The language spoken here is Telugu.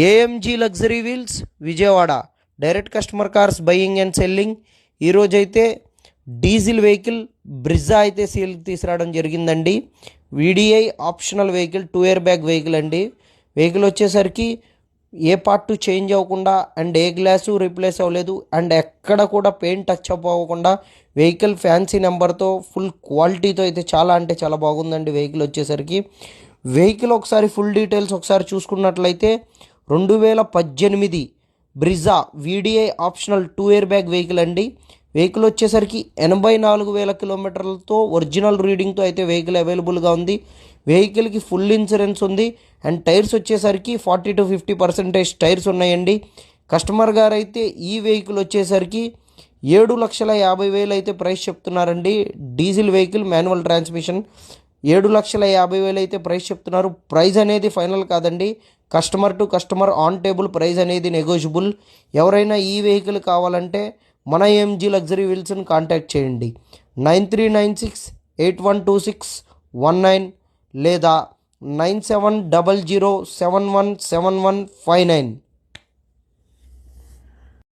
AMG luxury wheels Vijayawada direct customer cars buying and selling. ఈరోజైతే డీజిల్ వెహికల్ బ్రిజా అయితే సేల్కి తీసుకురావడం జరిగిందండి. VDI optional vehicle, 2 year bag vehicle అండి. వెహికల్ వచ్చేసరికి ఏ పార్ట్ చేంజ్ అవ్వకుండా అండ్ ఏ గ్లాసు రీప్లేస్ అవ్వలేదు అండ్ ఎక్కడ కూడా పెయింట్ టచ్ అప్ అవ్వకుండా వెహికల్ ఫ్యాన్సీ నెంబర్తో ఫుల్ క్వాలిటీతో అయితే చాలా అంటే చాలా బాగుందండి. వెహికల్ వచ్చేసరికి ఒకసారి ఫుల్ డీటెయిల్స్ ఒకసారి చూసుకున్నట్లయితే 2018 Brezza VDI optional 2 year bag vehicle అండి. వెహికల్ వచ్చేసరికి 84,000 కిలోమీటర్లతో ఒరిజినల్ రీడింగ్తో అయితే వెహికల్ అవైలబుల్గా ఉంది. వెహికల్కి ఫుల్ ఇన్సూరెన్స్ ఉంది అండ్ టైర్స్ వచ్చేసరికి 40 to 50% టైర్స్ ఉన్నాయండి. కస్టమర్ గారు అయితే ఈ వెహికల్ వచ్చేసరికి 7,50,000 అయితే ప్రైస్ చెప్తున్నారండి. డీజిల్ వెహికల్, మాన్యువల్ ట్రాన్స్మిషన్, 7,50,000 అయితే ప్రైస్ చెప్తున్నారు. ప్రైస్ అనేది ఫైనల్ కాదండి, customer to customer on table price అనేది నెగోషియబుల్. ఎవరైనా ఈ వెహికల్ కావాలంటే మన ఏఎంజీ లగ్జరీ వీల్స్ని కాంటాక్ట్ చేయండి. 9396812619 లేదా 9700717159.